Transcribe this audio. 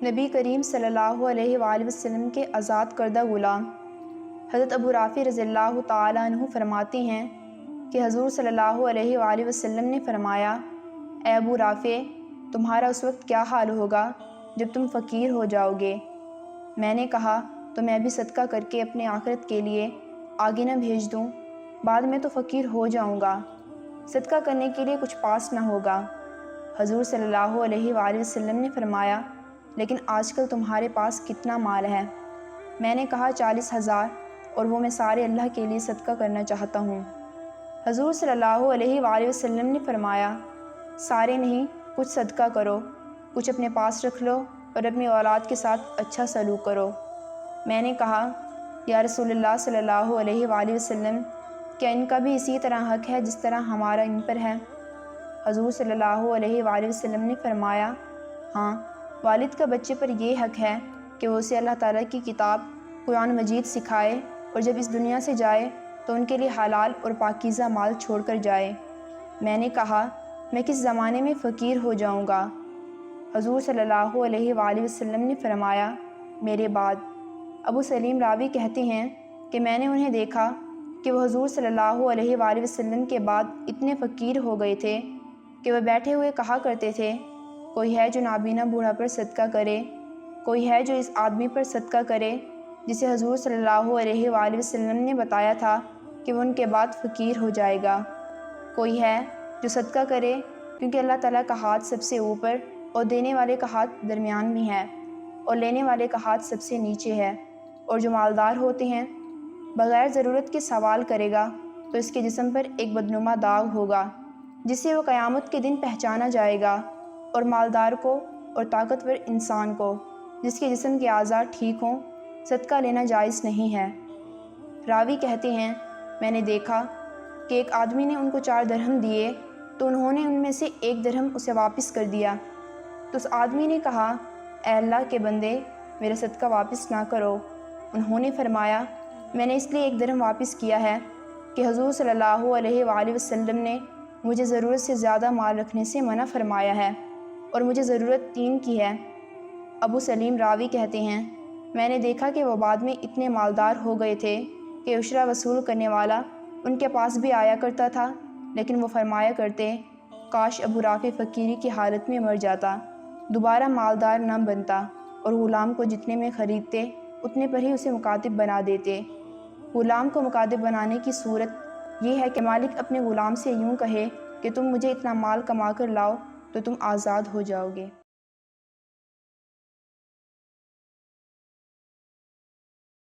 نبی کریم صلی اللہ علیہ وآلہ وسلم کے آزاد کردہ غلام حضرت ابو رافع رضی اللہ تعالیٰ عنہ فرماتے ہیں کہ حضور صلی اللہ علیہ وآلہ وسلم نے فرمایا، اے ابو رافع، تمہارا اس وقت کیا حال ہوگا جب تم فقیر ہو جاؤ گے؟ میں نے کہا، تو میں بھی صدقہ کر کے اپنے آخرت کے لیے آگے نہ بھیج دوں؟ بعد میں تو فقیر ہو جاؤں گا، صدقہ کرنے کے لیے کچھ پاس نہ ہوگا۔ حضور صلی اللہ علیہ وآلہ وسلم نے فرمایا، لیکن آج کل تمہارے پاس کتنا مال ہے؟ میں نے کہا 40,000، اور وہ میں سارے اللہ کے لیے صدقہ کرنا چاہتا ہوں۔ حضور صلی اللہ علیہ وآلہ وسلم نے فرمایا، سارے نہیں، کچھ صدقہ کرو، کچھ اپنے پاس رکھ لو اور اپنی اولاد کے ساتھ اچھا سلوک کرو۔ میں نے کہا، یا رسول اللہ صلی اللہ علیہ وآلہ وسلم، کیا ان کا بھی اسی طرح حق ہے جس طرح ہمارا ان پر ہے؟ حضور صلی اللہ علیہ وآلہ وسلم نے فرمایا، ہاں، والد کا بچے پر یہ حق ہے کہ وہ اسے اللہ تعالیٰ کی کتاب قرآن مجید سکھائے، اور جب اس دنیا سے جائے تو ان کے لیے حلال اور پاکیزہ مال چھوڑ کر جائے۔ میں نے کہا، میں کس زمانے میں فقیر ہو جاؤں گا؟ حضور صلی اللہ علیہ وآلہ وسلم نے فرمایا، میرے بعد۔ ابو سلیم راوی کہتے ہیں کہ میں نے انہیں دیکھا کہ وہ حضور صلی اللہ علیہ وآلہ وسلم کے بعد اتنے فقیر ہو گئے تھے کہ وہ بیٹھے ہوئے کہا کرتے تھے، کوئی ہے جو نابینا بوڑھا پر صدقہ کرے، کوئی ہے جو اس آدمی پر صدقہ کرے جسے حضور صلی اللہ علیہ وآلہ وسلم نے بتایا تھا کہ وہ ان کے بعد فقیر ہو جائے گا، کوئی ہے جو صدقہ کرے، کیونکہ اللہ تعالیٰ کا ہاتھ سب سے اوپر اور دینے والے کا ہاتھ درمیان میں ہے، اور لینے والے کا ہاتھ سب سے نیچے ہے، اور جو مالدار ہوتے ہیں بغیر ضرورت کے سوال کرے گا تو اس کے جسم پر ایک بدنما داغ ہوگا جس سے وہ قیامت کے دن پہچانا جائے گا، اور مالدار کو اور طاقتور انسان کو جس کے جسم کے اعضاء ٹھیک ہوں صدقہ لینا جائز نہیں ہے۔ راوی کہتے ہیں، میں نے دیکھا کہ ایک آدمی نے ان کو 4 درہم دیے تو انہوں نے ان میں سے 1 درہم اسے واپس کر دیا، تو اس آدمی نے کہا، اے اللہ کے بندے، میرا صدقہ واپس نہ کرو۔ انہوں نے فرمایا، میں نے اس لیے 1 درہم واپس کیا ہے کہ حضور صلی اللہ علیہ وآلہ وسلم نے مجھے ضرورت سے زیادہ مال رکھنے سے منع فرمایا ہے، اور مجھے ضرورت 3 کی ہے۔ ابو سلیم راوی کہتے ہیں، میں نے دیکھا کہ وہ بعد میں اتنے مالدار ہو گئے تھے کہ عشرہ وصول کرنے والا ان کے پاس بھی آیا کرتا تھا، لیکن وہ فرمایا کرتے، کاش ابو رافع فقیری کی حالت میں مر جاتا، دوبارہ مالدار نہ بنتا، اور غلام کو جتنے میں خریدتے اتنے پر ہی اسے مکاتب بنا دیتے۔ غلام کو مکاتب بنانے کی صورت یہ ہے کہ مالک اپنے غلام سے یوں کہے کہ تم مجھے اتنا مال کما کر لاؤ تو تم آزاد ہو جاؤ گے۔